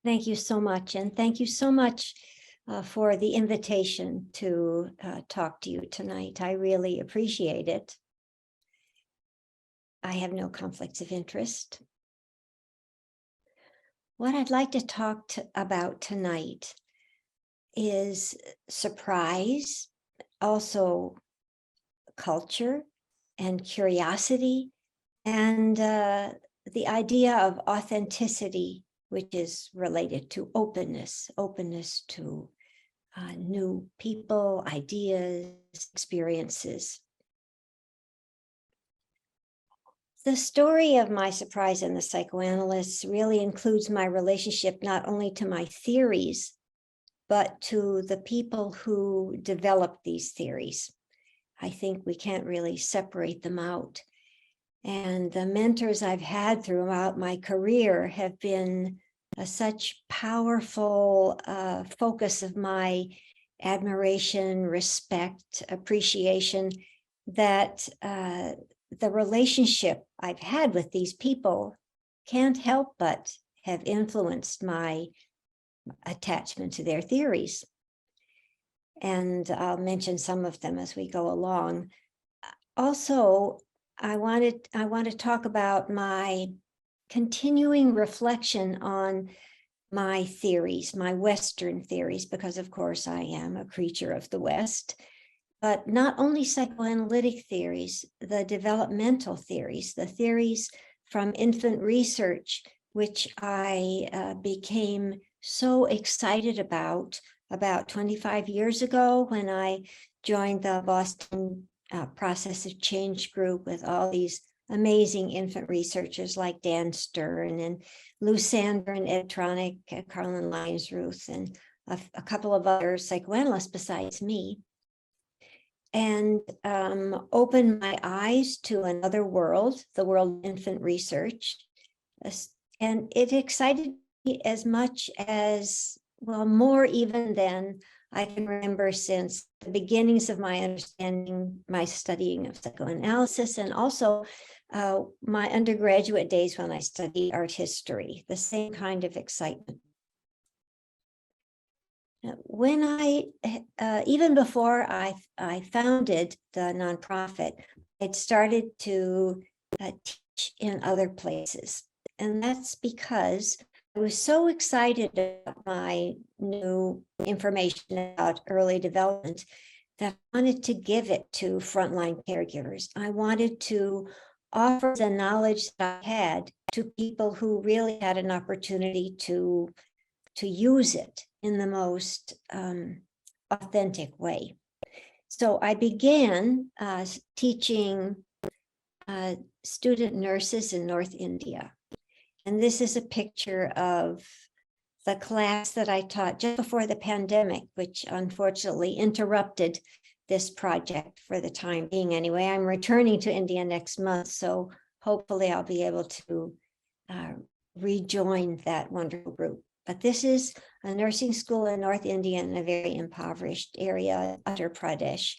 Thank you so much. And thank you so much for the invitation to talk to you tonight. I really appreciate it. I have no conflicts of interest. What I'd like to talk about tonight is surprise, also culture and curiosity, and the idea of authenticity, which is related to openness to new people, ideas, experiences. The story of my surprise in the psychoanalysts really includes my relationship not only to my theories, but to the people who developed these theories. I think we can't really separate them out. And the mentors I've had throughout my career have been such powerful focus of my admiration, respect, appreciation, that the relationship I've had with these people can't help but have influenced my attachment to their theories. And I'll mention some of them as we go along. Also, I want to talk about my continuing reflection on my theories, my Western theories, because of course I am a creature of the West, but not only psychoanalytic theories, the developmental theories, the theories from infant research, which I became so excited about 25 years ago when I joined the Boston Process of Change group with all these amazing infant researchers like Dan Stern and Lou Sander and Ed Tronick, Carolyn Lyons-Ruth, and a couple of other psychoanalysts besides me, and opened my eyes to another world, the world of infant research. And it excited me as much as, well, more even than I can remember since the beginnings of my understanding, my studying of psychoanalysis, and also my undergraduate days when I studied art history, the same kind of excitement. When even before I founded the nonprofit, I'd started to teach in other places. And that's because I was so excited about my new information about early development that I wanted to give it to frontline caregivers. I wanted to offer the knowledge that I had to people who really had an opportunity to use it in the most authentic way. So I began teaching student nurses in North India. And this is a picture of the class that I taught just before the pandemic, which unfortunately interrupted this project for the time being. Anyway, I'm returning to India next month, so hopefully I'll be able to rejoin that wonderful group. But this is a nursing school in North India in a very impoverished area, Uttar Pradesh.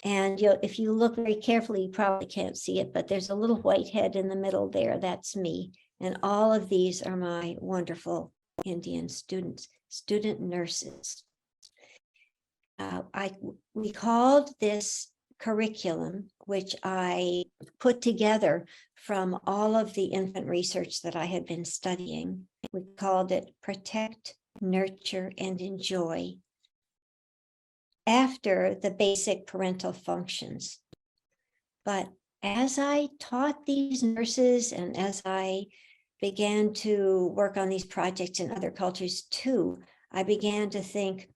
And if you look very carefully, you probably can't see it, but there's a little white head in the middle there. That's me. And all of these are my wonderful Indian students, student nurses. We called this curriculum, which I put together from all of the infant research that I had been studying. We called it Protect, Nurture, and Enjoy, after the basic parental functions. But as I taught these nurses and as I began to work on these projects in other cultures too, I began to think,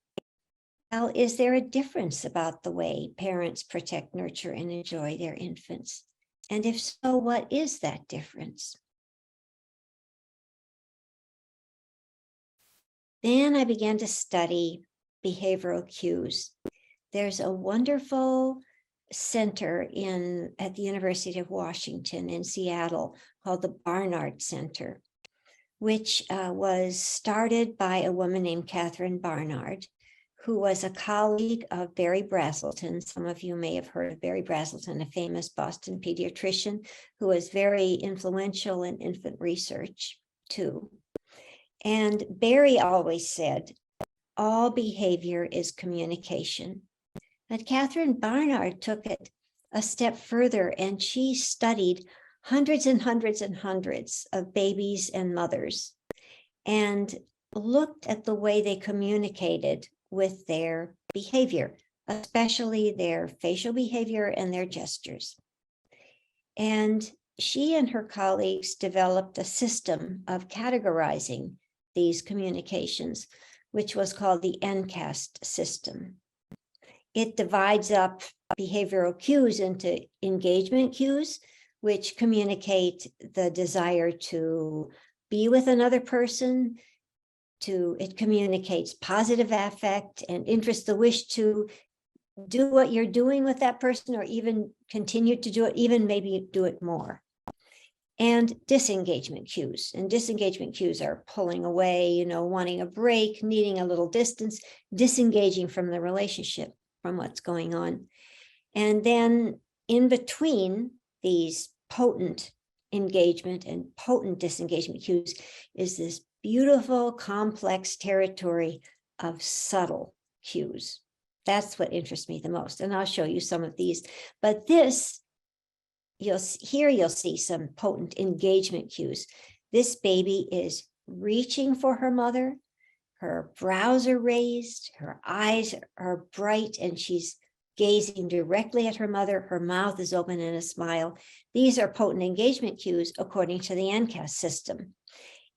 well, is there a difference about the way parents protect, nurture, and enjoy their infants? And if so, what is that difference? Then I began to study behavioral cues. There's a wonderful center at the University of Washington in Seattle called the Barnard Center, which was started by a woman named Catherine Barnard, who was a colleague of Barry Brazelton. Some of you may have heard of Barry Brazelton, a famous Boston pediatrician who was very influential in infant research too. And Barry always said, all behavior is communication. But Catherine Barnard took it a step further, and she studied hundreds and hundreds and hundreds of babies and mothers and looked at the way they communicated with their behavior, especially their facial behavior and their gestures. And she and her colleagues developed a system of categorizing these communications, which was called the NCAST system. It divides up behavioral cues into engagement cues, which communicate the desire to be with another person. It communicates positive affect and interest, the wish to do what you're doing with that person, or even continue to do it, even maybe do it more. And disengagement cues. And disengagement cues are pulling away, wanting a break, needing a little distance, disengaging from the relationship, from what's going on. And then in between these potent engagement and potent disengagement cues is this beautiful, complex territory of subtle cues. That's what interests me the most. And I'll show you some of these. But this, you'll see some potent engagement cues. This baby is reaching for her mother. Her brows are raised, her eyes are bright, and she's gazing directly at her mother. Her mouth is open in a smile. These are potent engagement cues according to the NCAST system.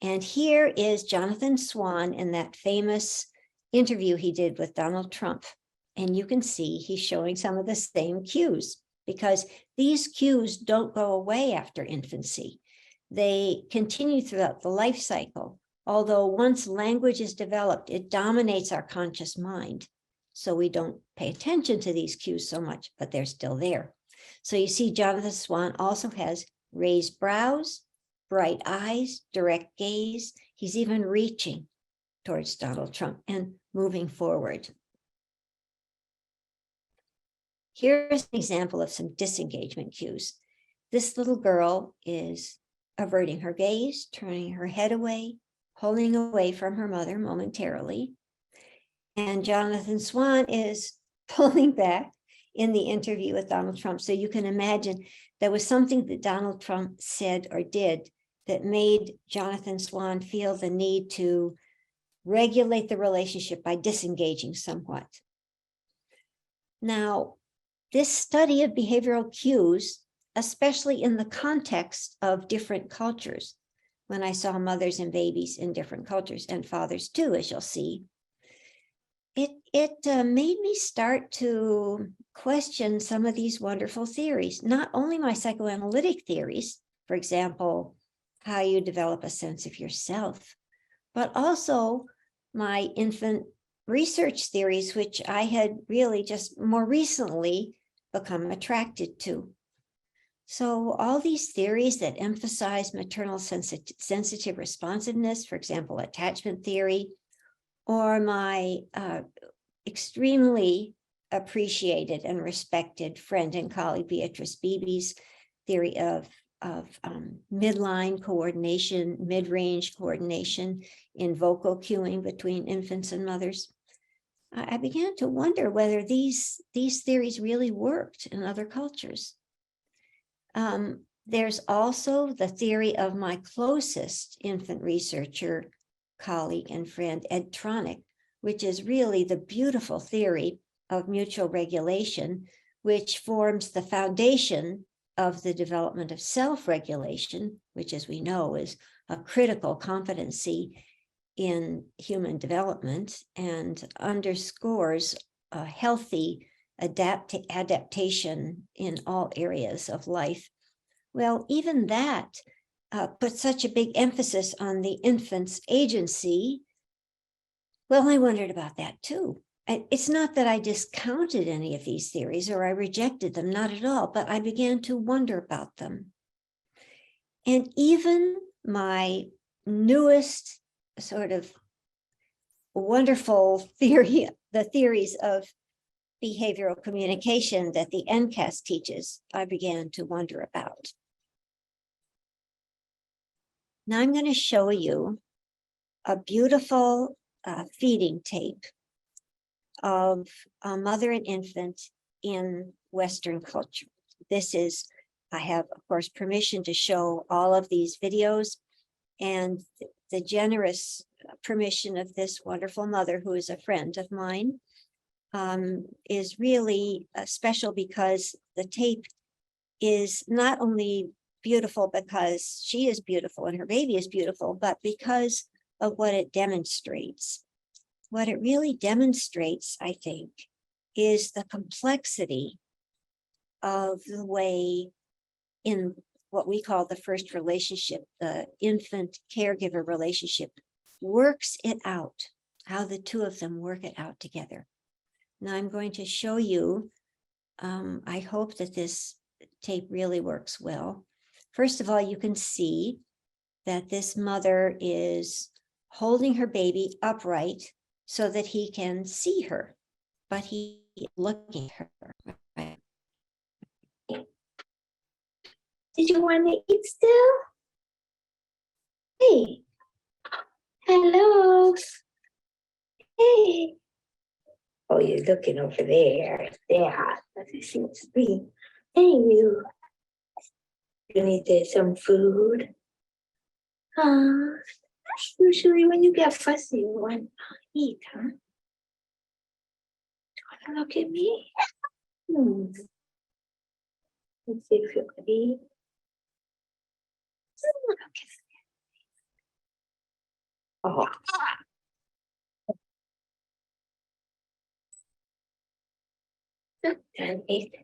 And here is Jonathan Swan in that famous interview he did with Donald Trump. And you can see he's showing some of the same cues, because these cues don't go away after infancy. They continue throughout the life cycle. Although once language is developed, it dominates our conscious mind. So we don't pay attention to these cues so much, but they're still there. So you see Jonathan Swan also has raised brows, bright eyes, direct gaze. He's even reaching towards Donald Trump and moving forward. Here's an example of some disengagement cues. This little girl is averting her gaze, turning her head away, pulling away from her mother momentarily. And Jonathan Swan is pulling back in the interview with Donald Trump. So you can imagine there was something that Donald Trump said or did that made Jonathan Swan feel the need to regulate the relationship by disengaging somewhat. Now, this study of behavioral cues, especially in the context of different cultures, when I saw mothers and babies in different cultures, and fathers too, as you'll see, it made me start to question some of these wonderful theories, not only my psychoanalytic theories, for example, how you develop a sense of yourself, but also my infant research theories, which I had really just more recently become attracted to. So all these theories that emphasize maternal sensitive responsiveness, for example, attachment theory, or my extremely appreciated and respected friend and colleague Beatrice Beebe's theory of midline coordination, mid-range coordination in vocal cueing between infants and mothers, I began to wonder whether these theories really worked in other cultures. There's also the theory of my closest infant researcher, colleague and friend, Ed Tronick, which is really the beautiful theory of mutual regulation, which forms the foundation of the development of self-regulation, which, as we know, is a critical competency in human development and underscores a healthy adaptation in all areas of life. Well, even that puts such a big emphasis on the infant's agency. Well, I wondered about that too. It's not that I discounted any of these theories or I rejected them, not at all, but I began to wonder about them. And even my newest sort of wonderful theory, the theories of behavioral communication that the NCAST teaches, I began to wonder about. Now I'm going to show you a beautiful feeding tape of a mother and infant in Western culture. This is, I have, of course, permission to show all of these videos, and the generous permission of this wonderful mother, who is a friend of mine, is really special, because the tape is not only beautiful because she is beautiful and her baby is beautiful, but because of what it demonstrates. What it really demonstrates, I think, is the complexity of the way, in what we call the first relationship, the infant caregiver relationship, works it out, how the two of them work it out together. Now I'm going to show you, I hope that this tape really works well. First of all, you can see that this mother is holding her baby upright so that he can see her, but he is looking at her. Right? Did you want to eat still? Hey. Hello. Hey. Oh, you're looking over there. Yeah, that's a screen. Hey, you. You need some food? Usually when you get fussy, you want to eat, huh? Do you want to look at me? Let's see if you can eat. Oh. And eat.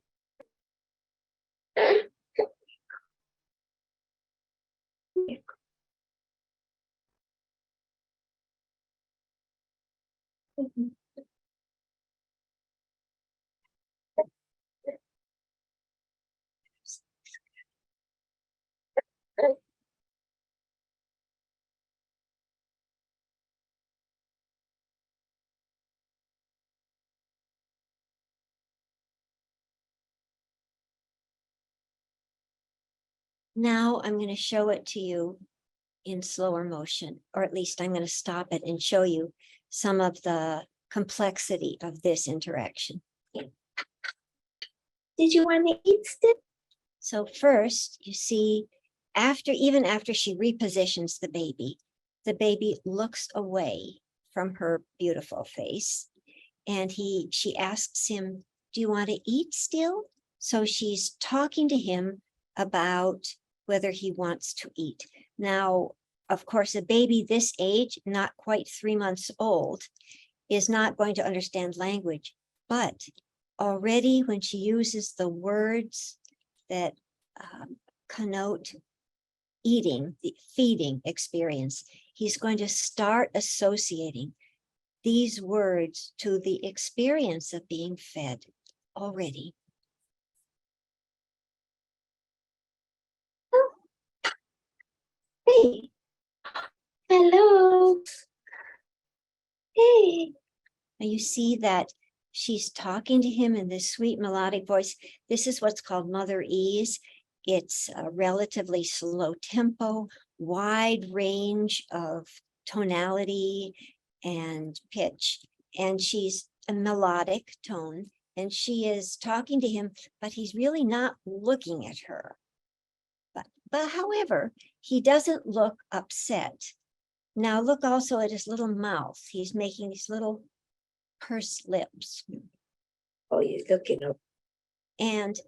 Now I'm going to show it to you in slower motion, or at least I'm going to stop it and show you some of the complexity of this interaction. Did you want to eat still? So first, you see, even after she repositions the baby looks away from her beautiful face, and she asks him, do you want to eat still? So she's talking to him about whether he wants to eat. Now, of course, a baby this age, not quite 3 months old, is not going to understand language, but already when she uses the words that connote eating, the feeding experience, he's going to start associating these words to the experience of being fed already. Oh. Hey. Hello. Hey. Now you see that she's talking to him in this sweet melodic voice. This is what's called mother ease. It's a relatively slow tempo, wide range of tonality and pitch, and she's a melodic tone, and she is talking to him, but he's really not looking at her. But however, he doesn't look upset. Now look also at his little mouth. He's making these little pursed lips. Oh, you're looking up. And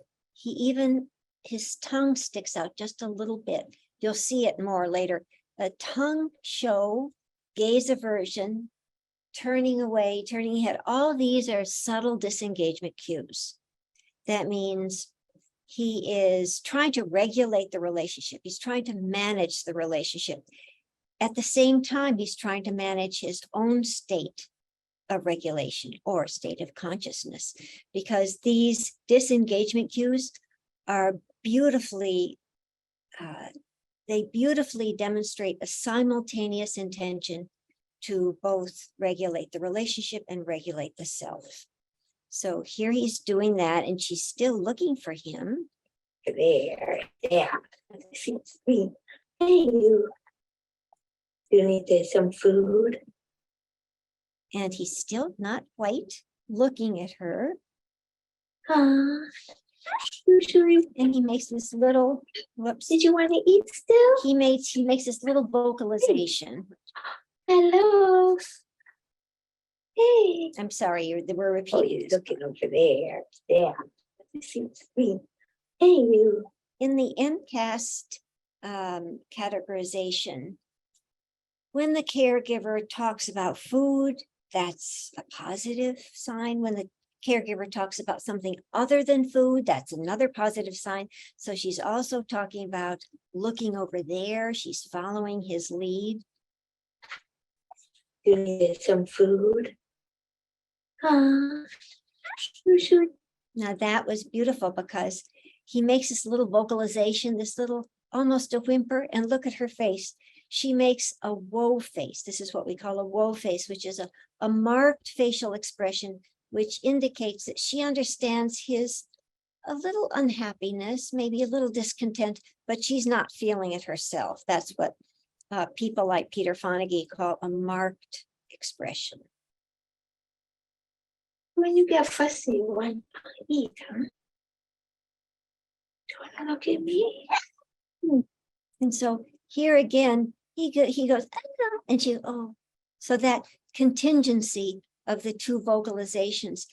his tongue sticks out just a little bit. You'll see it more later. The tongue show, gaze aversion, turning away, turning ahead. All these are subtle disengagement cues. That means he is trying to regulate the relationship. He's trying to manage the relationship. At the same time, he's trying to manage his own state of regulation or state of consciousness, because these disengagement cues are beautifully, they beautifully demonstrate a simultaneous intention to both regulate the relationship and regulate the self. So here he's doing that, and she's still looking for him. There, yeah. Hey, you. You need some food. And he's still not quite looking at her. Usually, And he makes this little, whoops. did you want to eat still? He makes this little vocalization. Hello. Hey. I'm sorry, we're Oh, repeating. you're looking over there. Yeah. Let me see the screen. Hey, you. In the MCAST categorization, when the caregiver talks about food, that's a positive sign. When the caregiver talks about something other than food, that's another positive sign. So she's also talking about looking over there. She's following his lead. You need some food. You should. Now that was beautiful because he makes this little vocalization, this little almost a whimper, and look at her face. She makes a woe face. This is what we call a woe face, which is a marked facial expression, which indicates that she understands his a little unhappiness, maybe a little discontent, but she's not feeling it herself. That's what people like Peter Fonagy call a marked expression. When you get fussy, you want to eat, huh? Do you want to look at me? And so here again, he goes, "Ah," and she, oh. So that contingency of the two vocalizations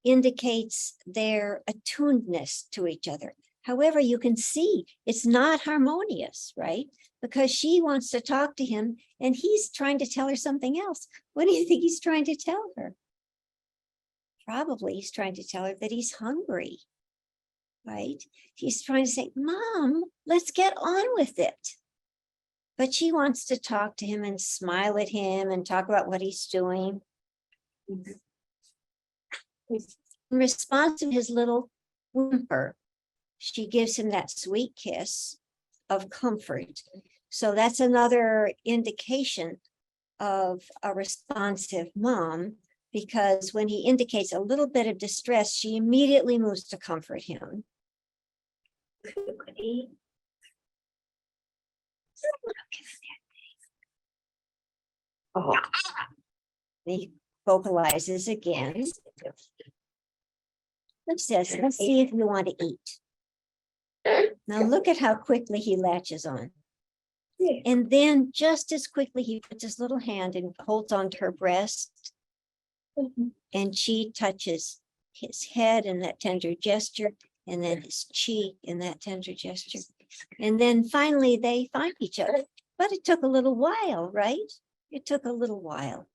indicates their attunedness to each other. However, you can see it's not harmonious, right? Because she wants to talk to him and he's trying to tell her something else. What do you think he's trying to tell her? Probably he's trying to tell her that he's hungry, right? He's trying to say, Mom, let's get on with it. But she wants to talk to him and smile at him and talk about what he's doing. In response to his little whimper, she gives him that sweet kiss of comfort. So that's another indication of a responsive mom, because when he indicates a little bit of distress, she immediately moves to comfort him. Oh, he vocalizes again. Says, let's see if you want to eat. Now look at how quickly he latches on. And then just as quickly he puts his little hand and holds onto her breast. And she touches his head in that tender gesture, and then his cheek in that tender gesture. And then finally they find each other. But it took a little while, right? It took a little while.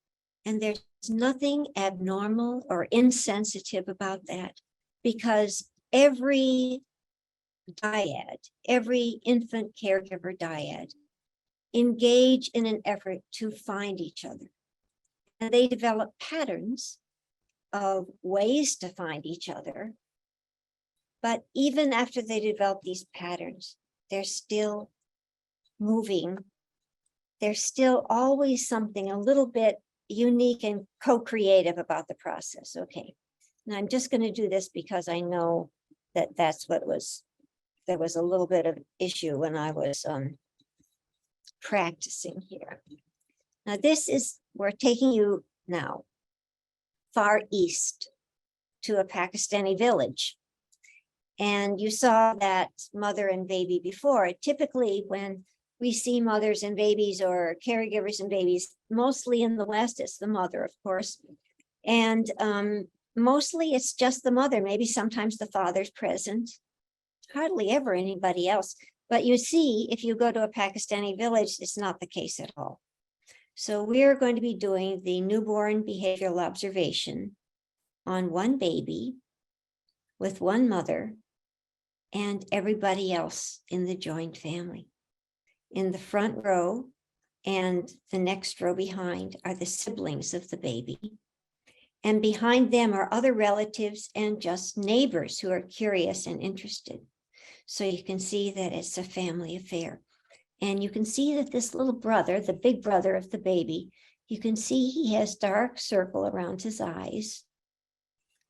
And there's nothing abnormal or insensitive about that, because every dyad, every infant caregiver dyad, engage in an effort to find each other. And they develop patterns of ways to find each other. But even after they develop these patterns, they're still moving. There's still always something a little bit unique and co-creative about the process. Okay, and I'm just going to do this because I know that that's what was, there was a little bit of issue when I was practicing here. Now this is, we're taking you now far east to a Pakistani village. And you saw that mother and baby before. Typically when we see mothers and babies or caregivers and babies, mostly in the West, it's the mother, of course. And mostly it's just the mother, maybe sometimes the father's present, hardly ever anybody else. But you see, if you go to a Pakistani village, it's not the case at all. So we're going to be doing the newborn behavioral observation on one baby with one mother and everybody else in the joint family. In the front row and the next row behind are the siblings of the baby. And behind them are other relatives and just neighbors who are curious and interested. So you can see that it's a family affair. And you can see that this little brother, the big brother of the baby, you can see he has dark circle around his eyes.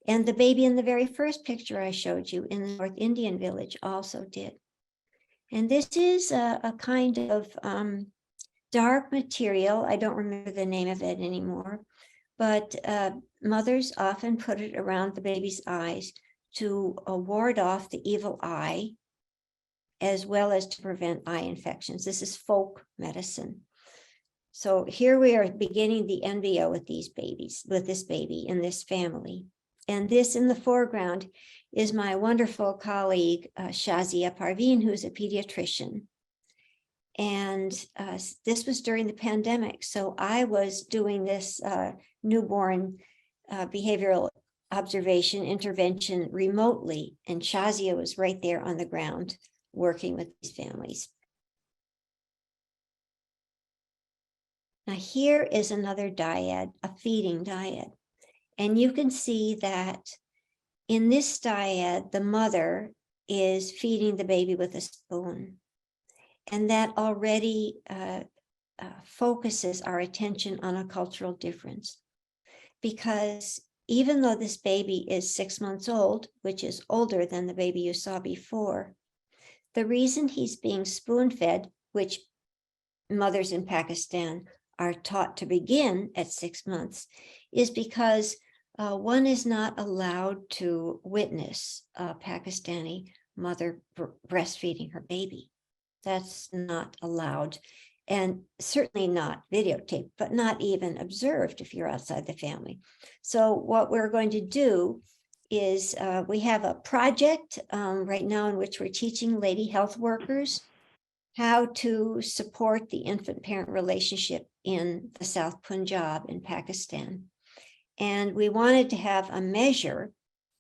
And the baby in the very first picture I showed you in the North Indian village also did. And this is a kind of dark material. I don't remember the name of it anymore, but mothers often put it around the baby's eyes to ward off the evil eye, as well as to prevent eye infections. This is folk medicine. So here we are beginning the embryo with these babies, with this baby in this family. And this in the foreground is my wonderful colleague, Shazia Parveen, who's a pediatrician. And this was during the pandemic. So I was doing this newborn behavioral observation intervention remotely, and Shazia was right there on the ground working with these families. Now here is another dyad, a feeding dyad. And you can see that in this dyad, the mother is feeding the baby with a spoon. And that already focuses our attention on a cultural difference. Because even though this baby is 6 months old, which is older than the baby you saw before, the reason he's being spoon-fed, which mothers in Pakistan are taught to begin at 6 months, is because one is not allowed to witness a Pakistani mother breastfeeding her baby. That's not allowed, and certainly not videotaped, but not even observed if you're outside the family. So what we're going to do is we have a project right now in which we're teaching lady health workers how to support the infant-parent relationship in the South Punjab in Pakistan. And we wanted to have a measure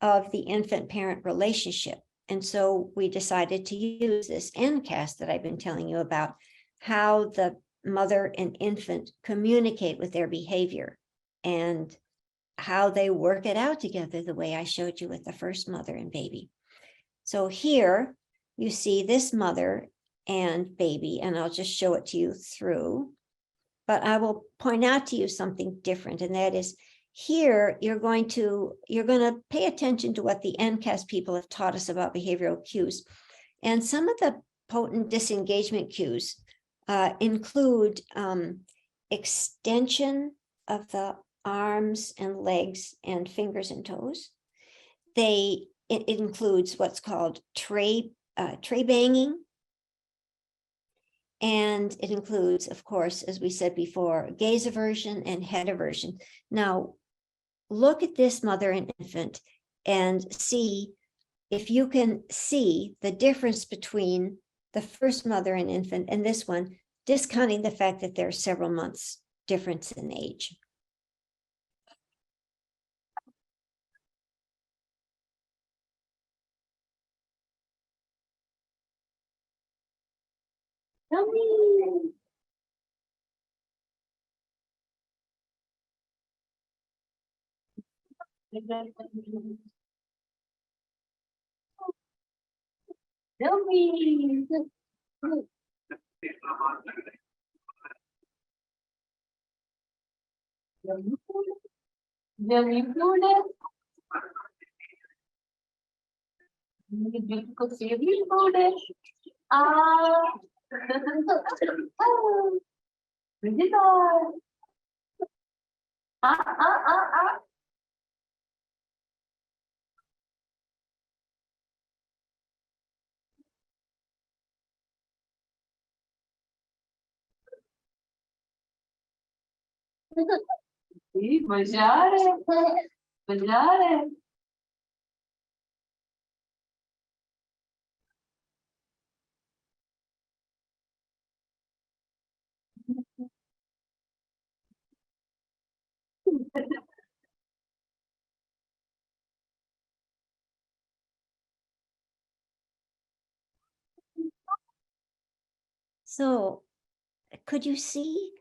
of the infant-parent relationship. And so we decided to use this NCAS that I've been telling you about, how the mother and infant communicate with their behavior and how they work it out together, the way I showed you with the first mother and baby. So here you see this mother and baby, and I'll just show it to you through, but I will point out to you something different, and that is here you're going to pay attention to what the NCAS people have taught us about behavioral cues. And some of the potent disengagement cues include extension of the arms and legs and fingers and toes. It includes what's called tray banging. And it includes, of course, as we said before, gaze aversion and head aversion. Now, look at this mother and infant and see if you can see the difference between the first mother and infant and this one, discounting the fact that there's several months difference in age. Yummy. Yummy. Yummy food. Beautiful savory food. Visitor. मजा आ रहा है So could you see,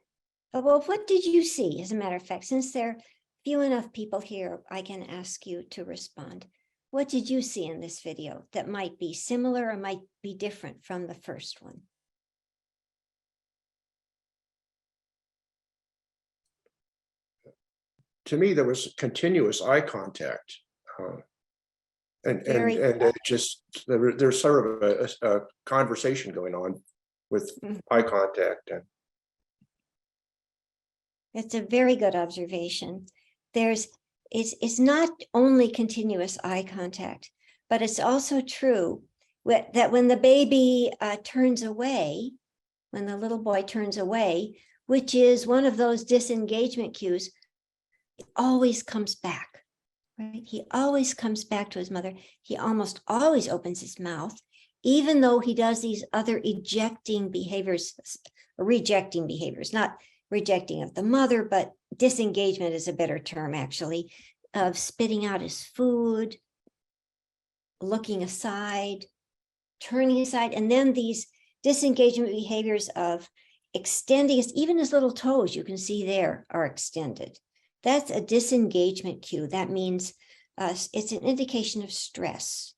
well, what did you see? As a matter of fact, since there are few enough people here, I can ask you to respond. What did you see in this video that might be similar or might be different from the first one? To me, there was continuous eye contact. And it just, there's sort of a conversation going on with eye contact. And It's a very good observation. It's not only continuous eye contact, but it's also true that when the baby turns away, when the little boy turns away, which is one of those disengagement cues, it always comes back, right? He always comes back to his mother. He almost always opens his mouth, even though he does these other rejecting behaviors, not rejecting of the mother, but disengagement is a better term, actually, of spitting out his food, looking aside, turning aside, and then these disengagement behaviors of extending his, even his little toes, you can see there, are extended. That's a disengagement cue. That means it's an indication of stress.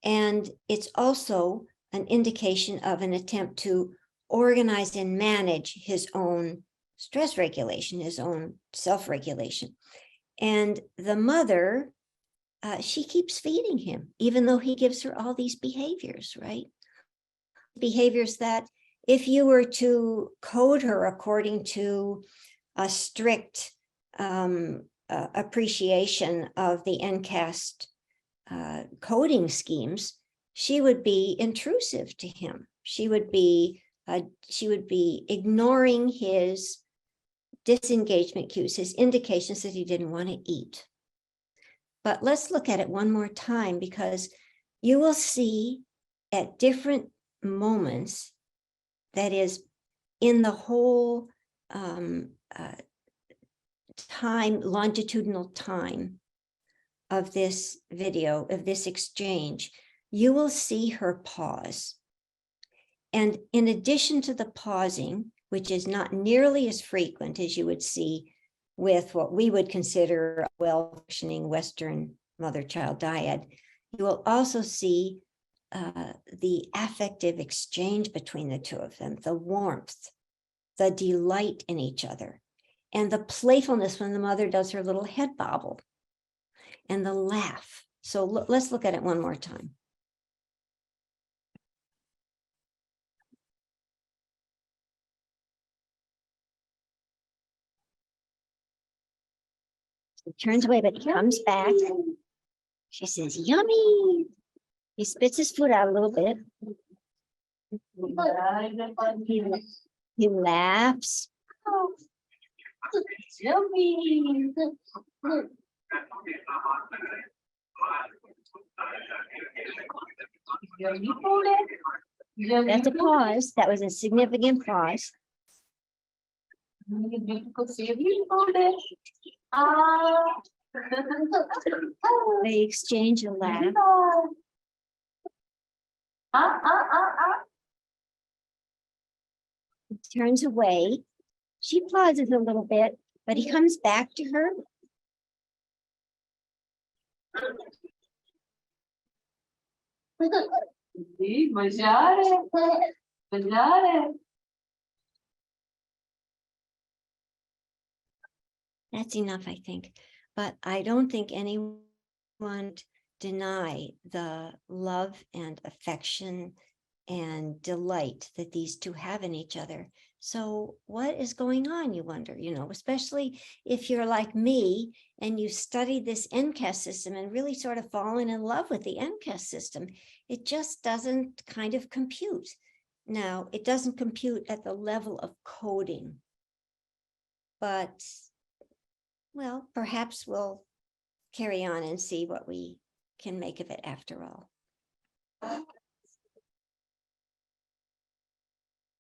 And it's also an indication of an attempt to organize and manage his own stress regulation, his own self-regulation. And the mother, she keeps feeding him, even though he gives her all these behaviors, right? Behaviors that if you were to code her according to a strict appreciation of the NCAST coding schemes, she would be intrusive to him. She would be ignoring his disengagement cues, his indications that he didn't want to eat. But let's look at it one more time, because you will see at different moments, that is in the whole longitudinal time of this video, of this exchange, you will see her pause. And in addition to the pausing, which is not nearly as frequent as you would see with what we would consider a well-functioning Western mother-child dyad, you will also see the affective exchange between the two of them, the warmth, the delight in each other, and the playfulness when the mother does her little head bobble, and the laugh. So let's look at it one more time. He turns away, but he comes back. She says, "Yummy." He spits his food out a little bit. He laughs. Yummy. That's a pause. That was a significant pause. They exchange a laugh. He turns away. She pauses a little bit, but he comes back to her. That's enough, I think. But I don't think anyone deny the love and affection and delight that these two have in each other. So what is going on, you wonder, especially if you're like me and you study this NCAST system and really sort of fallen in love with the NCAST system. It just doesn't kind of compute. Now, it doesn't compute at the level of coding, but well, perhaps we'll carry on and see what we can make of it after all.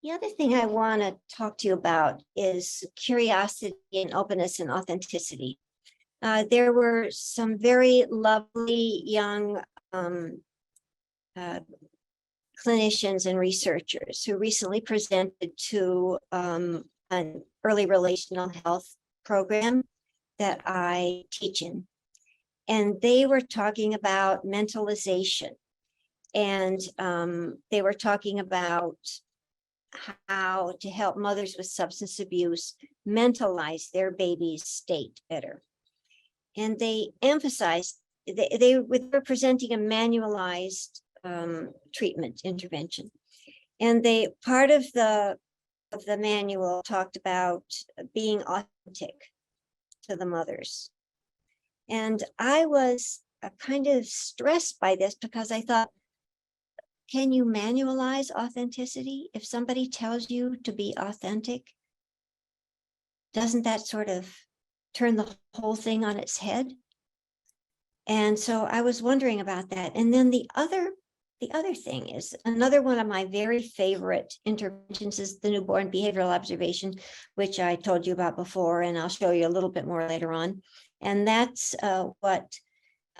The other thing I want to talk to you about is curiosity and openness and authenticity. There were some very lovely young clinicians and researchers who recently presented to an early relational health program that I teach in. And they were talking about mentalization. And they were talking about how to help mothers with substance abuse mentalize their baby's state better. And they emphasized, they were presenting a manualized treatment intervention. And part of the of the manual talked about being authentic to the mothers. And I was kind of stressed by this because I thought, can you manualize authenticity? If somebody tells you to be authentic, doesn't that sort of turn the whole thing on its head? And so I was wondering about that. And then the other thing is, another one of my very favorite interventions is the newborn behavioral observation, which I told you about before, and I'll show you a little bit more later on. And that's what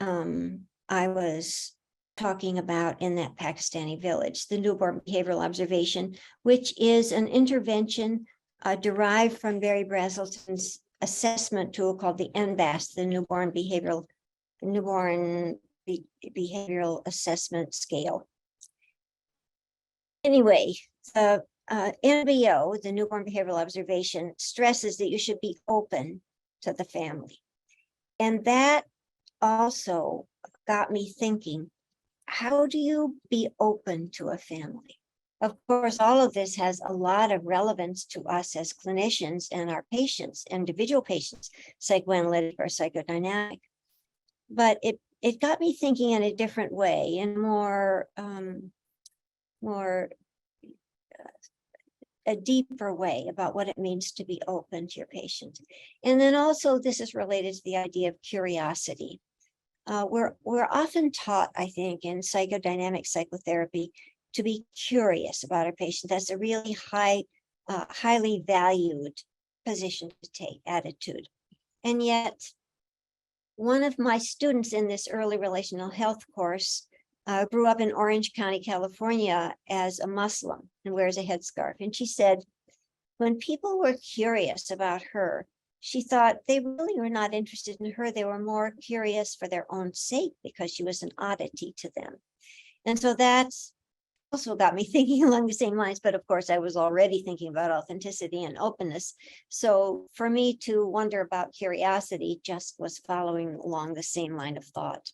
I was talking about in that Pakistani village, the newborn behavioral observation, which is an intervention derived from Barry Brazelton's assessment tool called the NBAS, the newborn behavioral assessment scale. Anyway, the NBO, the newborn behavioral observation, stresses that you should be open to the family. And that also got me thinking, how do you be open to a family? Of course, all of this has a lot of relevance to us as clinicians and our patients, individual patients, psychoanalytic or psychodynamic. But it got me thinking in a different way, in a deeper way about what it means to be open to your patient. And then also this is related to the idea of curiosity. We're often taught, I think, in psychodynamic psychotherapy to be curious about our patient. That's a really highly valued position to take, attitude. And yet, one of my students in this early relational health course grew up in Orange County, California as a Muslim and wears a headscarf. And she said, when people were curious about her, she thought they really were not interested in her. They were more curious for their own sake because she was an oddity to them. And so that's also got me thinking along the same lines, but of course I was already thinking about authenticity and openness. So for me to wonder about curiosity just was following along the same line of thought.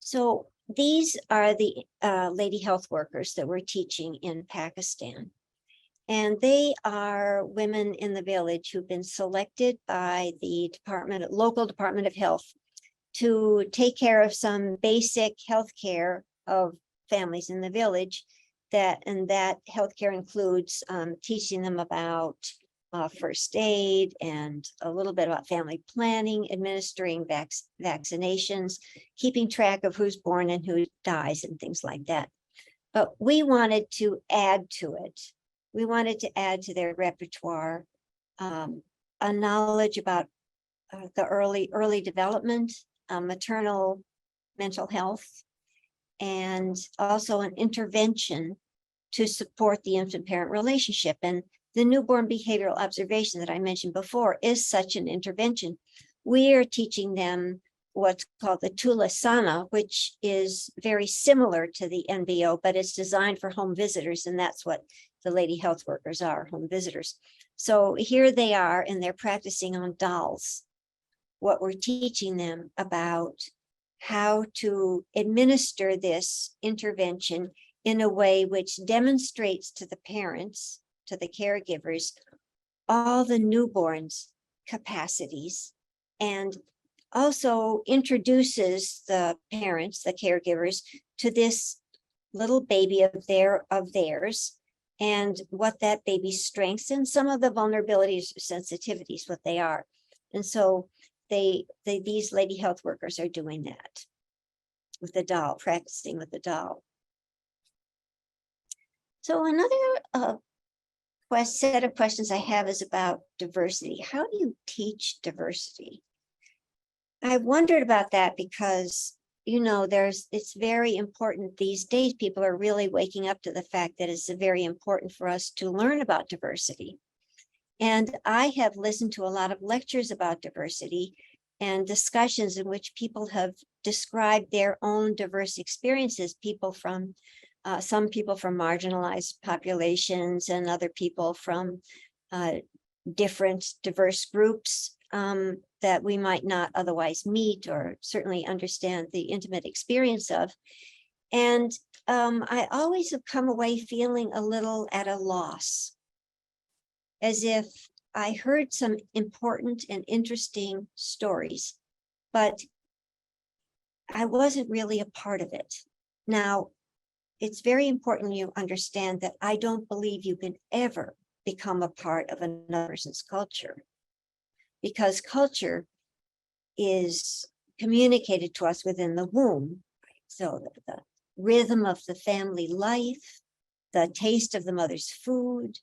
So these are the lady health workers that we're teaching in Pakistan. And they are women in the village who've been selected by the local Department of Health to take care of some basic health care of families in the village. That healthcare includes teaching them about first aid and a little bit about family planning, administering vaccinations, keeping track of who's born and who dies and things like that. But we wanted to add to it. We wanted to add to their repertoire a knowledge about the early development, maternal mental health, and also an intervention to support the infant-parent relationship. And the newborn behavioral observation that I mentioned before is such an intervention. We are teaching them what's called the Tulasana, which is very similar to the NBO, but it's designed for home visitors, and that's what the lady health workers are, home visitors. So here they are, and they're practicing on dolls. What we're teaching them about how to administer this intervention in a way which demonstrates to the parents, to the caregivers, all the newborns' capacities, and also introduces the parents, the caregivers, to this little baby of theirs, and what that baby's strengths and some of the vulnerabilities or sensitivities, what they are. And so these lady health workers are doing that with the doll, practicing with the doll. So another set of questions I have is about diversity. How do you teach diversity? I wondered about that because, you know, it's very important these days. People are really waking up to the fact that it's very important for us to learn about diversity. And I have listened to a lot of lectures about diversity and discussions in which people have described their own diverse experiences, some people from marginalized populations and other people from different diverse groups that we might not otherwise meet or certainly understand the intimate experience of. And I always have come away feeling a little at a loss, as if I heard some important and interesting stories, but I wasn't really a part of it. Now, it's very important you understand that I don't believe you can ever become a part of another person's culture, because culture is communicated to us within the womb. So the rhythm of the family life, the taste of the mother's food,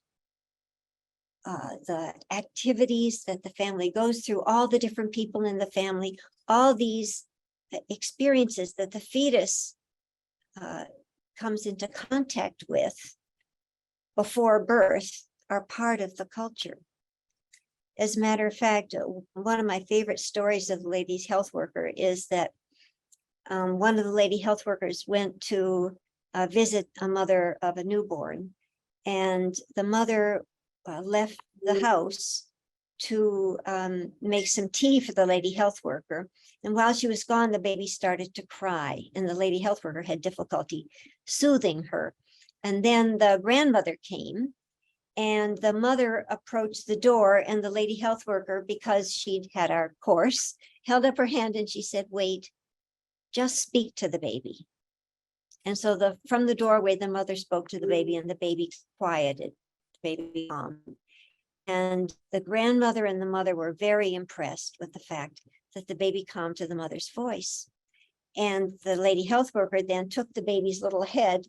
the activities that the family goes through, all the different people in the family, all these experiences that the fetus comes into contact with before birth are part of the culture. As a matter of fact, one of my favorite stories of the ladies' health worker is that one of the lady health workers went to visit a mother of a newborn, and the mother left the house to make some tea for the lady health worker. And while she was gone, the baby started to cry, and the lady health worker had difficulty soothing her. And then the grandmother came, and the mother approached the door, and the lady health worker, because she'd had our course, held up her hand and she said, "Wait, just speak to the baby." And so from the doorway, the mother spoke to the baby, and the baby quieted, the baby calmed. And the grandmother and the mother were very impressed with the fact that the baby calmed to the mother's voice. And the lady health worker then took the baby's little head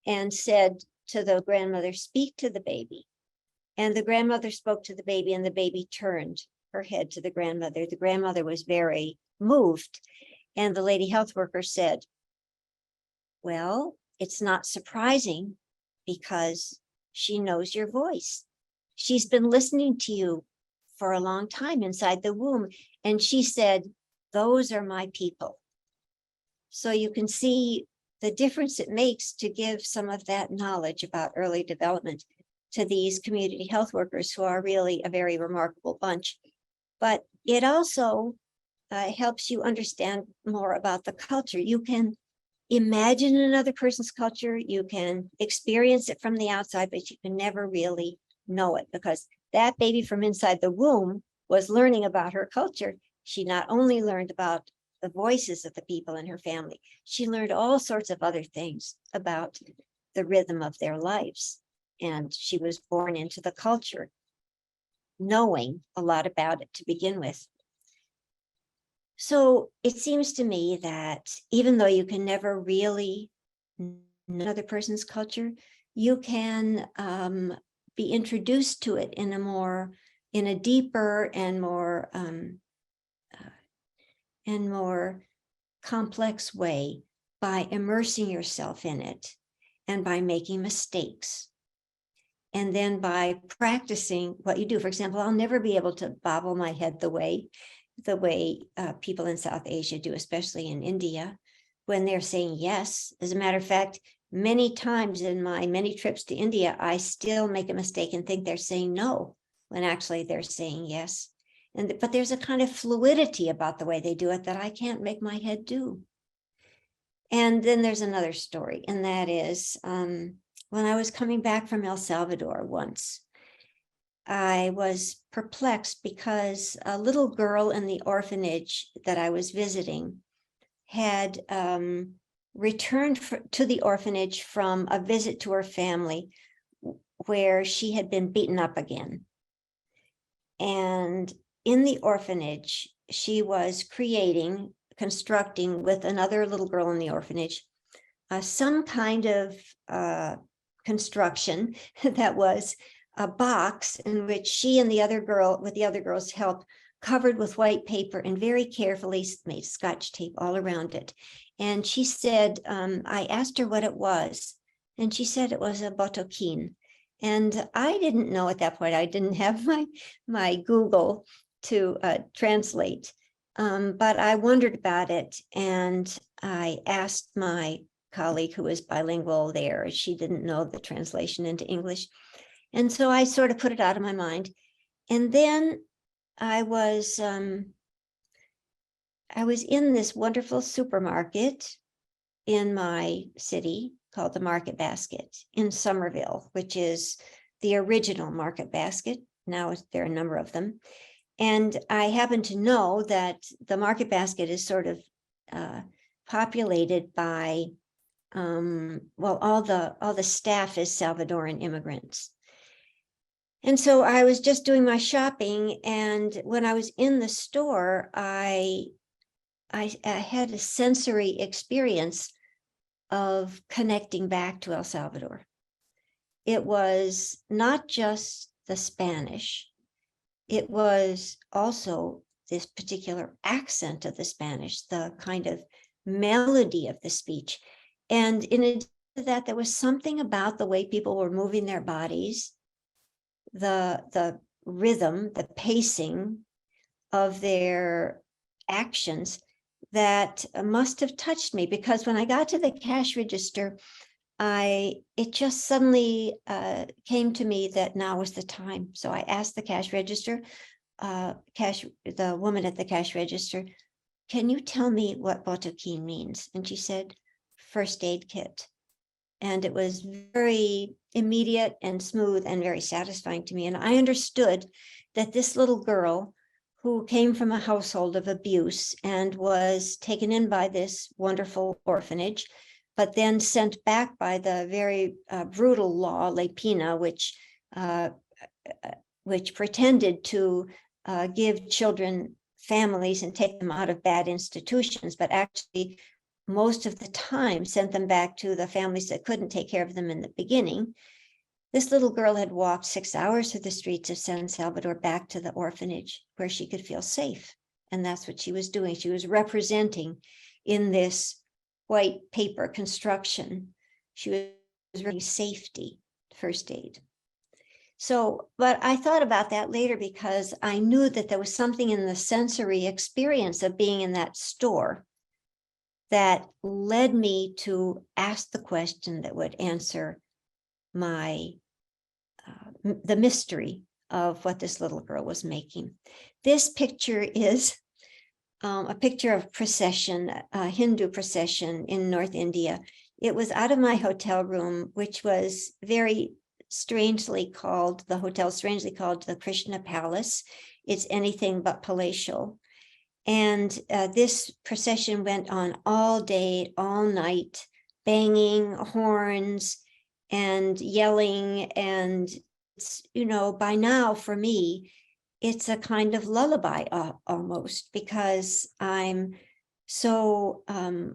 and said to the grandmother, "Speak to the baby." And the grandmother spoke to the baby, and the baby turned her head to the grandmother. The grandmother was very moved. And the lady health worker said, "Well, it's not surprising, because she knows your voice. She's been listening to you for a long time inside the womb." And she said, "Those are my people." So you can see the difference it makes to give some of that knowledge about early development to these community health workers, who are really a very remarkable bunch. But it also helps you understand more about the culture. You can imagine another person's culture, you can experience it from the outside, but you can never really know it, because that baby from inside the womb was learning about her culture. She not only learned about the voices of the people in her family, she learned all sorts of other things about the rhythm of their lives. And she was born into the culture, knowing a lot about it to begin with. So it seems to me that even though you can never really know another person's culture, you can be introduced to it in a deeper and more complex way by immersing yourself in it and by making mistakes. And then by practicing what you do. For example, I'll never be able to bobble my head the way people in South Asia do, especially in India, when they're saying yes. As a matter of fact, many times in my many trips to India, I still make a mistake and think they're saying no, when actually they're saying yes. But there's a kind of fluidity about the way they do it that I can't make my head do. And then there's another story, and that is when I was coming back from El Salvador once, I was perplexed because a little girl in the orphanage that I was visiting had returned to the orphanage from a visit to her family where she had been beaten up again. And in the orphanage, she was constructing with another little girl in the orphanage, some kind of construction that was a box in which she and the other girl, with the other girl's help, covered with white paper and very carefully made Scotch tape all around it. And she said, I asked her what it was, and she said it was a botoquín. And I didn't know at that point. I didn't have my Google to translate, but I wondered about it, and I asked my colleague who was bilingual there. She didn't know the translation into English. And so I sort of put it out of my mind. And then I was in this wonderful supermarket in my city, called the Market Basket in Somerville, which is the original Market Basket. Now there are a number of them. And I happen to know that the Market Basket is sort of populated by, well, all the staff is Salvadoran immigrants. And so I was just doing my shopping, and when I was in the store, I had a sensory experience of connecting back to El Salvador. It was not just the Spanish, it was also this particular accent of the Spanish, the kind of melody of the speech. And in addition to that, there was something about the way people were moving their bodies, the rhythm, the pacing of their actions that must have touched me, because when I got to the cash register, it just suddenly came to me that now was the time. So I asked the cash register, the woman at the cash register, "Can you tell me what botoquín means?" And she said, "First aid kit." And it was very immediate and smooth and very satisfying to me. And I understood that this little girl who came from a household of abuse and was taken in by this wonderful orphanage, but then sent back by the very brutal law, Ley Pina, which pretended to give children families and take them out of bad institutions, but actually most of the time sent them back to the families that couldn't take care of them in the beginning. This little girl had walked 6 hours through the streets of San Salvador back to the orphanage where she could feel safe. And that's what she was doing. She was representing in this white paper construction. She was really safety, first aid. So, but I thought about that later because I knew that there was something in the sensory experience of being in that store that led me to ask the question that would answer the mystery of what this little girl was making. This picture is a picture of procession, a Hindu procession in North India. It was out of my hotel room, which was very strangely called the Krishna Palace. It's anything but palatial. And this procession went on all day, all night, banging horns and yelling. And it's, by now for me, it's a kind of lullaby almost, because I'm so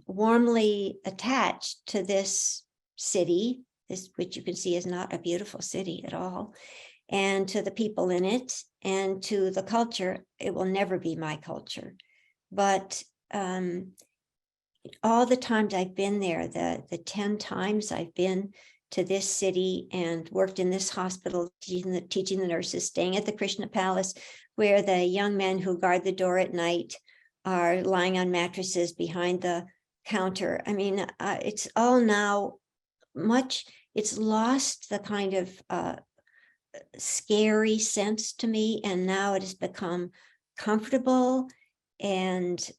warmly attached to this city, which you can see is not a beautiful city at all, and to the people in it, and to the culture. It will never be my culture, but all the times I've been there, the 10 times I've been to this city and worked in this hospital, teaching the nurses, staying at the Krishna Palace, where the young men who guard the door at night are lying on mattresses behind the counter. I mean, it's all now it's lost the kind of scary sense to me, and now it has become comfortable and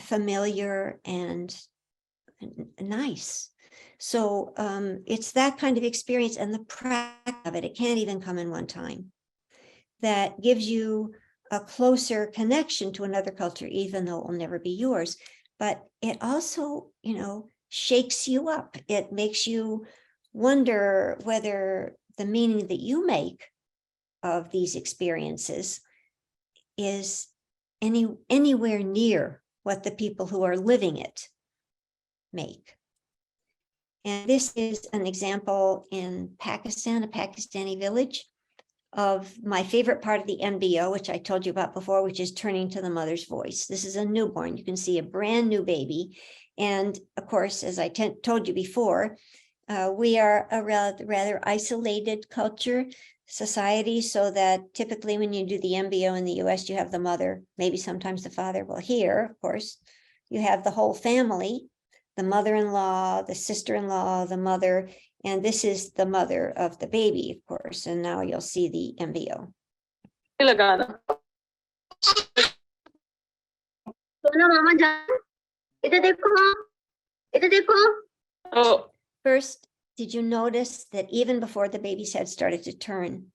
familiar and nice. So it's that kind of experience, and the practice of it can't even come in one time, that gives you a closer connection to another culture, even though it will never be yours. But it also, shakes you up. It makes you wonder whether the meaning that you make of these experiences is anywhere near what the people who are living it make. And this is an example in Pakistan, a Pakistani village, of my favorite part of the MBO, which I told you about before, which is turning to the mother's voice. This is a newborn. You can see a brand new baby. And of course, as I told you before, we are a rather isolated culture, society, so that typically when you do the MBO in the US, you have the mother, maybe sometimes the father. Well, here, of course, you have the whole family, the mother-in-law, the sister-in-law, the mother, and this is the mother of the baby, of course. And now you'll see the MBO. तो ना मामा जान इधर देखो ito देखो. Oh, First, did you notice that even before the baby's head started to turn,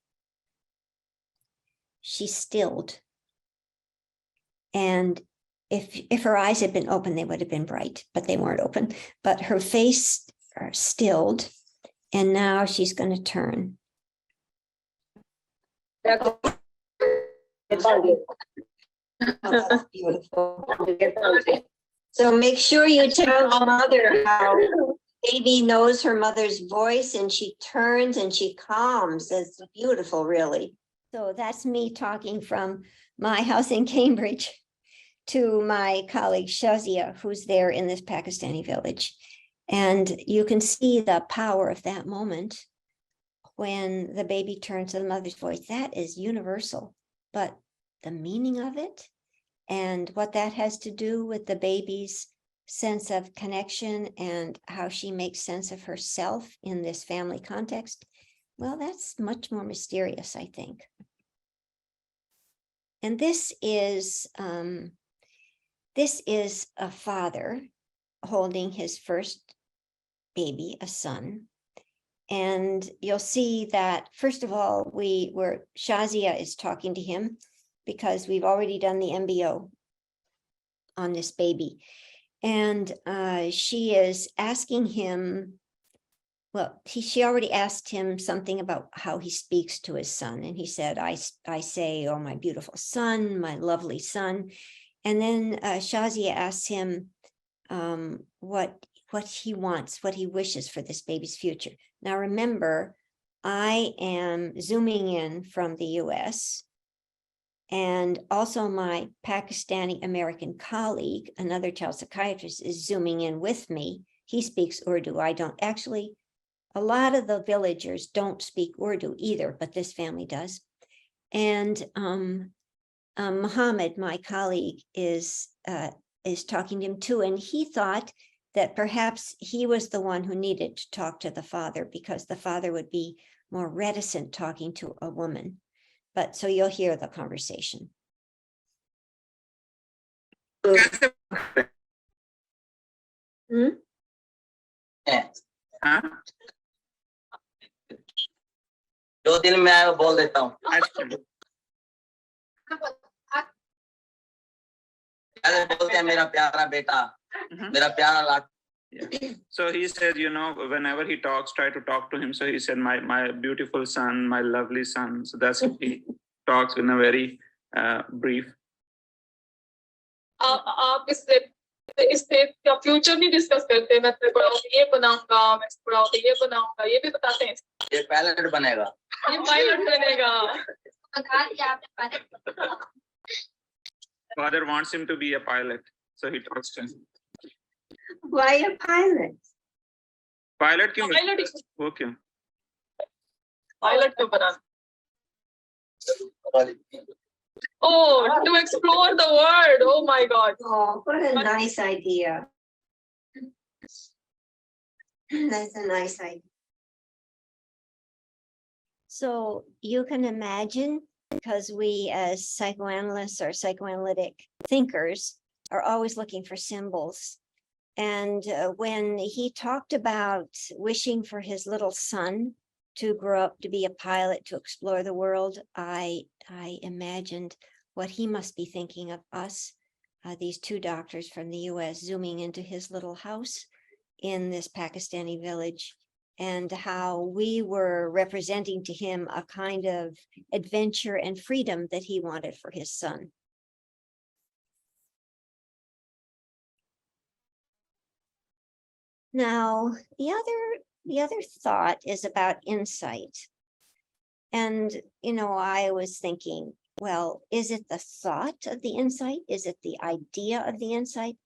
she stilled? And if her eyes had been open, they would have been bright, but they weren't open. But her face stilled, and now she's going to turn. Oh, that's beautiful. So make sure you tell the mother how baby knows her mother's voice and she turns and she calms. It's beautiful, really. So that's me talking from my house in Cambridge to my colleague Shazia, who's there in this Pakistani village. And you can see the power of that moment when the baby turns to the mother's voice. That is universal, but the meaning of it and what that has to do with the baby's sense of connection and how she makes sense of herself in this family context, well, that's much more mysterious, I think. And this is a father holding his first baby, a son. And you'll see that, first of all, Shazia is talking to him because we've already done the MBO on this baby. And she is asking him, well, she already asked him something about how he speaks to his son. And he said, I say, oh, my beautiful son, my lovely son. And then Shazia asks him what he wants, what he wishes for this baby's future. Now, remember, I am zooming in from the US, and also my Pakistani American colleague, another child psychiatrist, is zooming in with me. He speaks Urdu. I don't. Actually, a lot of the villagers don't speak Urdu either, but this family does. And Muhammad, my colleague, is talking to him too, and he thought that perhaps he was the one who needed to talk to the father because the father would be more reticent talking to a woman. But so you'll hear the conversation. हाँ? 2 दिन में आया बोल देता हूँ. बोलते हैं मेरा प्यारा बेटा, मेरा प्यारा लाड. So he said, whenever he talks, try to talk to him. So he said, my beautiful son, my lovely son. So that's what he talks in a very brief. आप इससे क्या फ्यूचर नहीं डिस्कस करते? मैं बड़ा होकर ये बनाऊंगा, मैं बड़ा होकर ये बनाऊंगा, ये भी बताते हैं. ये पायलट बनेगा. ये पायलट बनेगा. Father wants him to be a pilot, so he talks to him. Why a pilot? Pilot क्यों? पायलट वो क्यों? पायलट क्यों बना? Oh, to explore the world. Oh my God. Oh, what a nice idea. That's a nice idea. So you can imagine, because we as psychoanalysts or psychoanalytic thinkers are always looking for symbols. And when he talked about wishing for his little son to grow up to be a pilot, to explore the world, I imagined what he must be thinking of us, these two doctors from the US zooming into his little house in this Pakistani village, and how we were representing to him a kind of adventure and freedom that he wanted for his son. Now, the other thought is about insight. And, I was thinking, well, is it the thought of the insight? Is it the idea of the insight?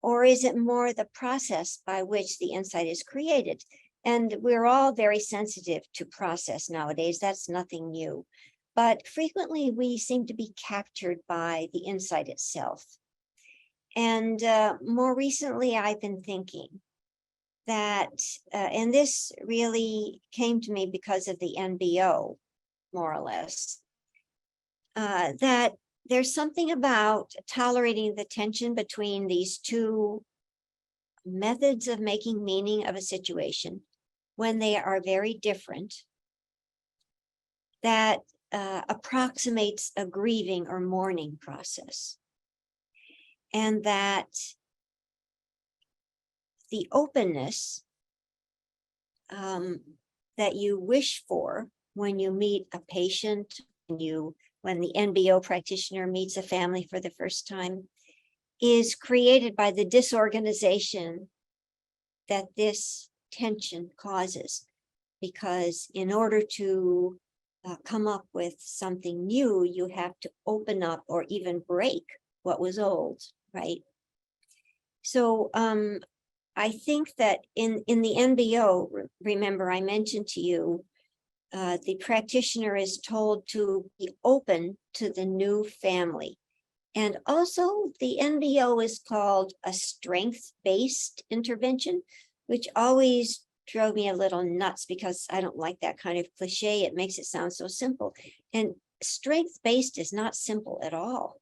Or is it more the process by which the insight is created? And we're all very sensitive to process nowadays. That's nothing new. But frequently we seem to be captured by the insight itself. And more recently, I've been thinking that, and this really came to me because of the NBO, more or less, that there's something about tolerating the tension between these two methods of making meaning of a situation when they are very different that approximates a grieving or mourning process. And that the openness that you wish for when you meet a patient, when the NBO practitioner meets a family for the first time, is created by the disorganization that this tension causes. Because in order to come up with something new, you have to open up or even break what was old, right? So I think that in the NBO, remember I mentioned to you, the practitioner is told to be open to the new family. And also the NBO is called a strength-based intervention, which always drove me a little nuts because I don't like that kind of cliche. It makes it sound so simple. And strength-based is not simple at all,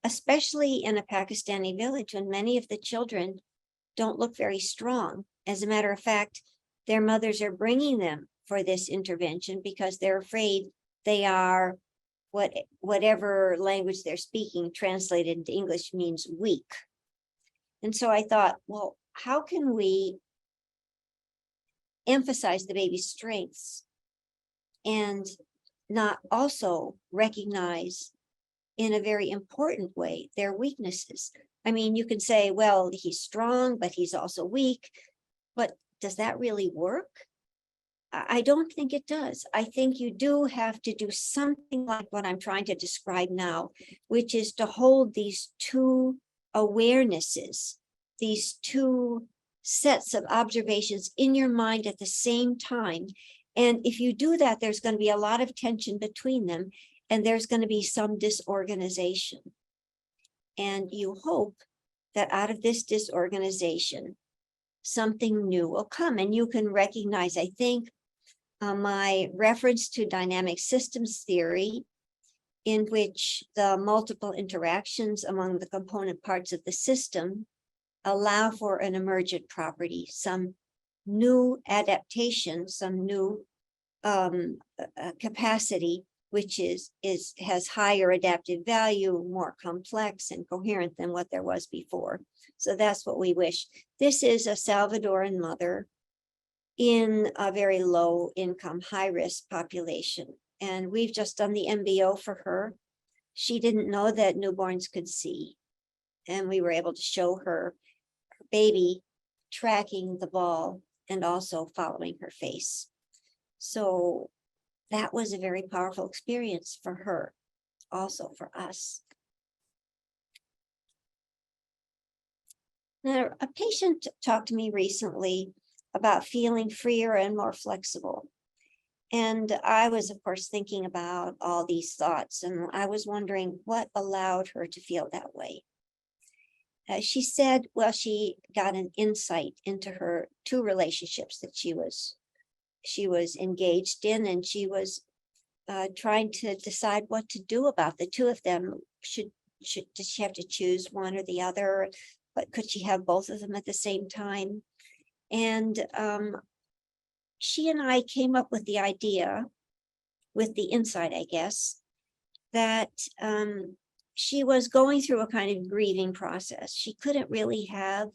especially in a Pakistani village when many of the children don't look very strong. As a matter of fact, their mothers are bringing them for this intervention because they're afraid they are whatever language they're speaking translated into English means weak. And so I thought, well, how can we emphasize the baby's strengths and not also recognize in a very important way their weaknesses? I mean, you can say, well, he's strong, but he's also weak. But does that really work? I don't think it does. I think you do have to do something like what I'm trying to describe now, which is to hold these two awarenesses, these two sets of observations in your mind at the same time. And if you do that, there's going to be a lot of tension between them, and there's going to be some disorganization. And you hope that out of this disorganization, something new will come. And you can recognize, I think, my reference to dynamic systems theory, in which the multiple interactions among the component parts of the system allow for an emergent property, some new adaptation, some new capacity, which has higher adaptive value, more complex and coherent than what there was before. So that's what we wish. This is a Salvadoran mother in a very low income, high risk population. And we've just done the MBO for her. She didn't know that newborns could see. And we were able to show her baby tracking the ball and also following her face. So that was a very powerful experience for her, also for us. Now, a patient talked to me recently about feeling freer and more flexible. And I was, of course, thinking about all these thoughts, and I was wondering what allowed her to feel that way. She said, well, she got an insight into her two relationships that she was engaged in, and she was trying to decide what to do about the two of them. Does she have to choose one or the other? But could she have both of them at the same time? And she and I came up with the idea, with the insight, I guess, that she was going through a kind of grieving process. She couldn't really have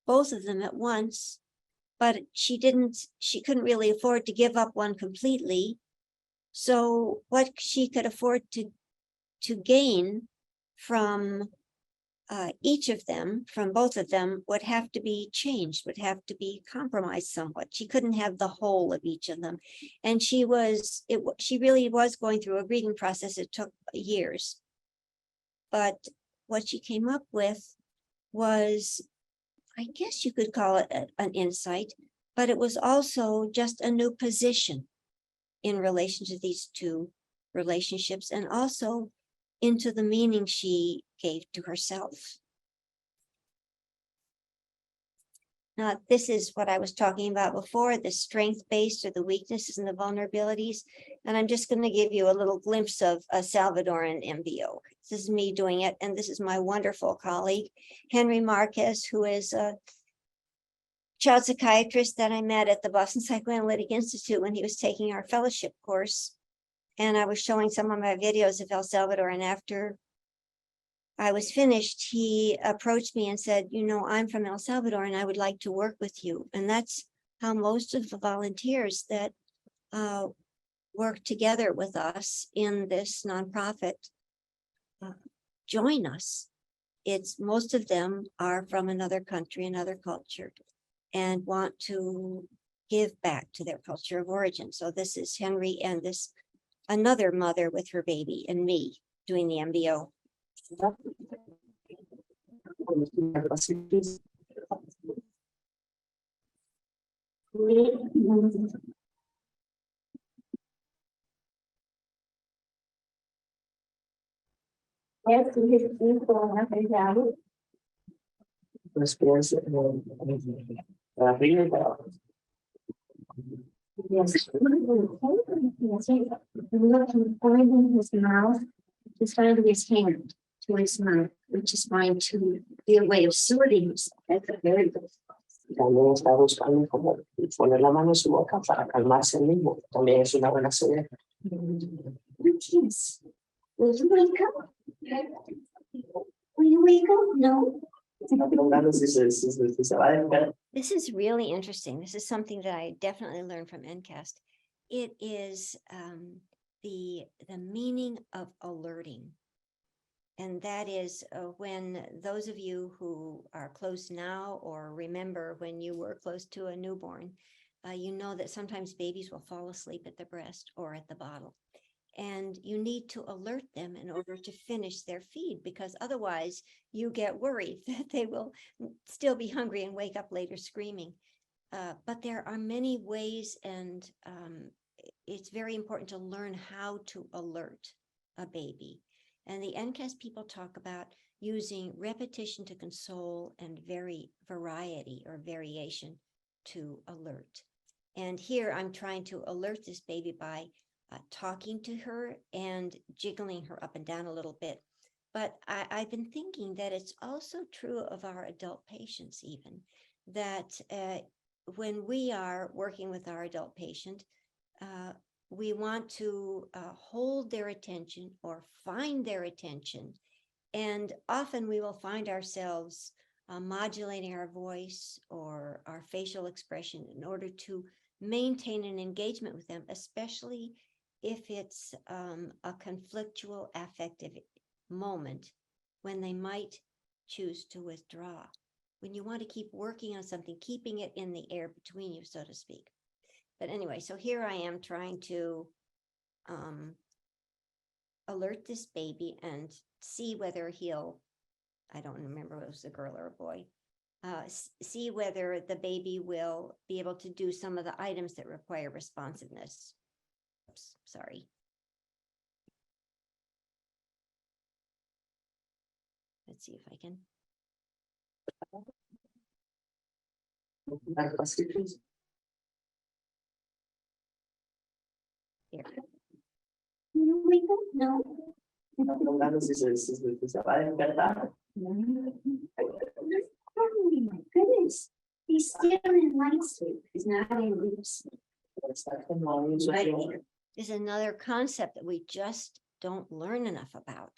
both of them at once, but she couldn't really afford to give up one completely. So what she could afford to gain from each of them, from both of them, would have to be changed, would have to be compromised somewhat. She couldn't have the whole of each of them. And she really was going through a grieving process. It took years. But what she came up with was, I guess you could call it an insight, but it was also just a new position in relation to these two relationships, and also into the meaning she gave to herself. Now, this is what I was talking about before, the strength-based or the weaknesses and the vulnerabilities. And I'm just going to give you a little glimpse of a Salvadoran MBO. This is me doing it. And this is my wonderful colleague, Henry Marquez, who is a child psychiatrist that I met at the Boston Psychoanalytic Institute when he was taking our fellowship course. And I was showing some of my videos of El Salvador. And after I was finished, he approached me and said, you know, I'm from El Salvador and I would like to work with you. And that's how most of the volunteers that work together with us in this nonprofit join us. It's most of them are from another country, another culture, and want to give back to their culture of origin. So this is Henry and this another mother with her baby and me doing the MBO. Yes. Pointing his mouth, he's finding his hand to his mouth, which is going to be a way of soothing himself. That's a very good. También está buscando como poner la mano en su boca para calmarse el mismo. También es una buena señal. Yes. Will you wake up? Will you wake up? No. This is really interesting. This is something that I definitely learned from NCAST. It is the meaning of alerting. And that is when those of you who are close now or remember when you were close to a newborn, you know that sometimes babies will fall asleep at the breast or at the bottle. And you need to alert them in order to finish their feed, because otherwise you get worried that they will still be hungry and wake up later screaming. But there are many ways, and it's very important to learn how to alert a baby. And the NCAST people talk about using repetition to console and variety or variation to alert. And here I'm trying to alert this baby by talking to her and jiggling her up and down a little bit. But I've been thinking that it's also true of our adult patients even, that when we are working with our adult patient, we want to hold their attention or find their attention. And often we will find ourselves modulating our voice or our facial expression in order to maintain an engagement with them, especially if it's a conflictual affective moment when they might choose to withdraw. When you want to keep working on something, keeping it in the air between you, so to speak. But anyway, so here I am trying to alert this baby and see whether he'll, I don't remember if it was a girl or a boy, see whether the baby will be able to do some of the items that require responsiveness. Oops, sorry. Let's see if I can. Here. Will you wake up? No. Oh my goodness. He's still in light sleep. He's not in deep sleep. Is another concept that we just don't learn enough about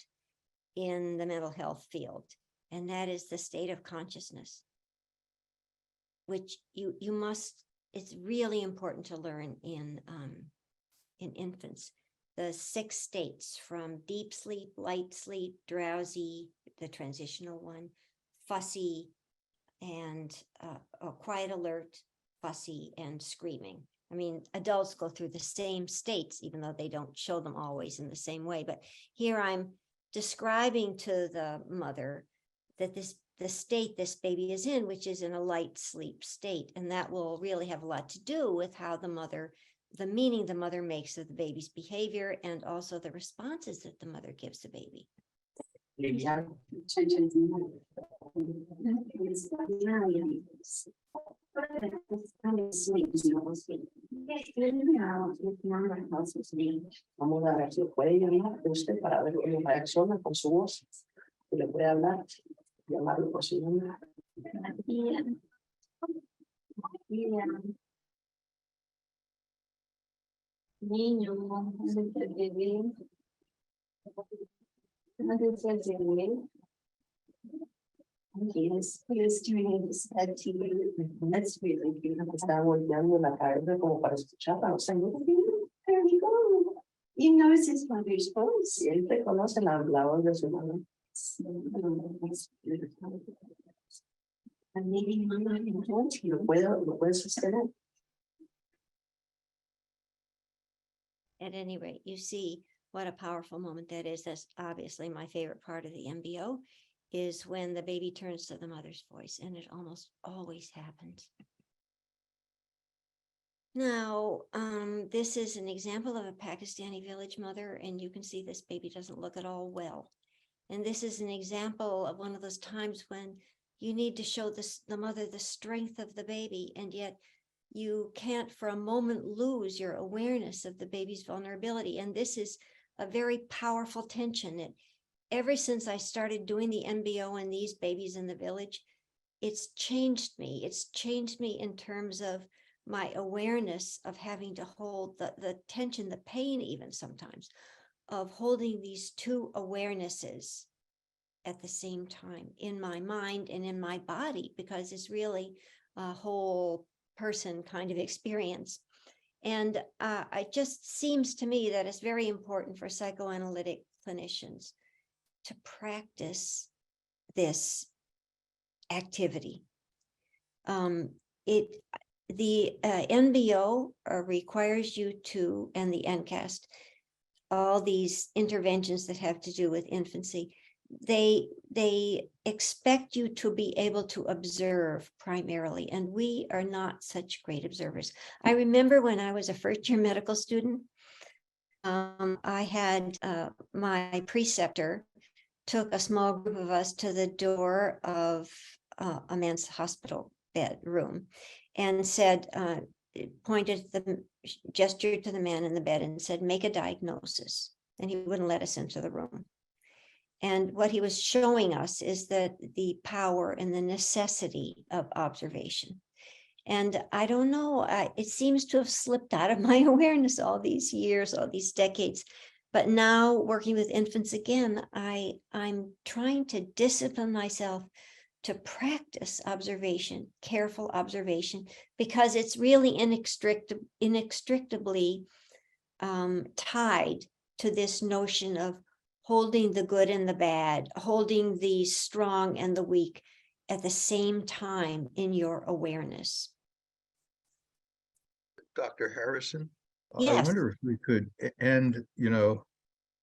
in the mental health field, and that is the state of consciousness, which you must, it's really important to learn in infants. The 6 states from deep sleep, light sleep, drowsy, the transitional one, fussy, and quiet alert, fussy, and screaming. I mean, adults go through the same states, even though they don't show them always in the same way. But here I'm describing to the mother that the state this baby is in, which is in a light sleep state. And that will really have a lot to do with how the meaning the mother makes of the baby's behavior, and also the responses that the mother gives the baby. Vamos a ver si puede llamar usted para ver cómo reacciona con su voz. Si le puede hablar, llamarlo por su nombre. Niño, bebé. He is turning his head to you. That's really beautiful. Está volteando la cabeza como para escucharla. O sea, There you go. He knows his mother's voice. siempre conoce la voz de su mamá. And maybe Mama can hold you. Lo puede sostener. At any rate, you see what a powerful moment that is. That's obviously my favorite part of the MBO, is when the baby turns to the mother's voice, and it almost always happens. Now, this is an example of a Pakistani village mother, and you can see this baby doesn't look at all well. And this is an example of one of those times when you need to show the mother the strength of the baby, and yet you can't for a moment lose your awareness of the baby's vulnerability. And this is a very powerful tension. Ever since I started doing the MBO and these babies in the village, it's changed me. It's changed me in terms of my awareness of having to hold the tension, the pain even sometimes, of holding these two awarenesses at the same time in my mind and in my body, because it's really a whole person kind of experience. And it just seems to me that it's very important for psychoanalytic clinicians to practice this activity. The NBO requires you to, and the NCAST, all these interventions that have to do with infancy, they expect you to be able to observe primarily, and we are not such great observers. I remember when I was a first-year medical student, I had my preceptor took a small group of us to the door of a men's hospital bedroom and said, pointed the gesture to the man in the bed and said, make a diagnosis. And he wouldn't let us into the room. And what he was showing us is that the power and the necessity of observation. And I don't know, it seems to have slipped out of my awareness all these years, all these decades. But now working with infants again, I'm trying to discipline myself to practice observation, careful observation, because it's really inextricably tied to this notion of holding the good and the bad, holding the strong and the weak at the same time in your awareness. Dr. Harrison, Yes. I wonder if we could end,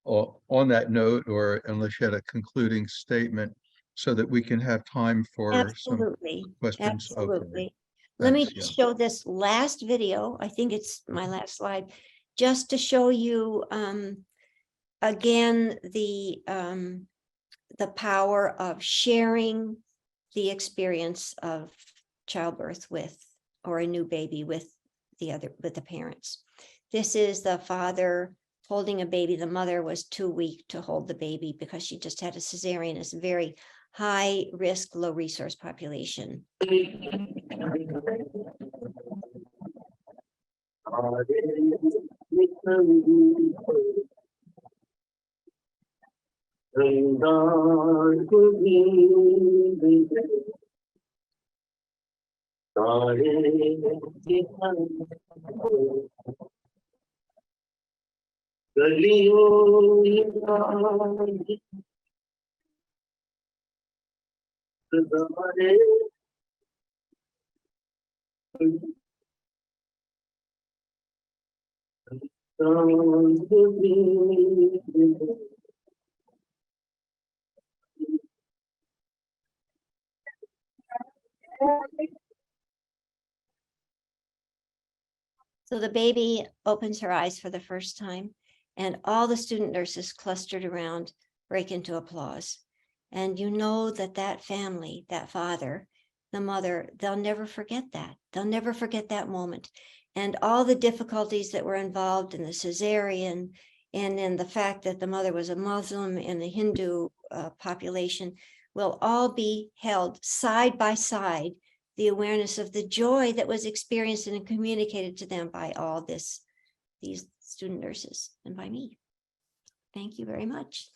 on that note, or unless you had a concluding statement, so that we can have time for Absolutely. some questions. Absolutely. Okay. Let me Thanks, just show this last video. I think it's my last slide, just to show you again the power of sharing the experience of childbirth with, or a new baby with the parents. This is the father holding a baby. The mother was too weak to hold the baby because she just had a cesarean. It's a very high risk, low resource population. So the baby opens her eyes for the first time, and all the student nurses clustered around break into applause. And you know that that family, that father, the mother, they'll never forget that. They'll never forget that moment. And all the difficulties that were involved in the cesarean and in the fact that the mother was a Muslim and the Hindu population will all be held side by side, the awareness of the joy that was experienced and communicated to them by all these student nurses and by me. Thank you very much.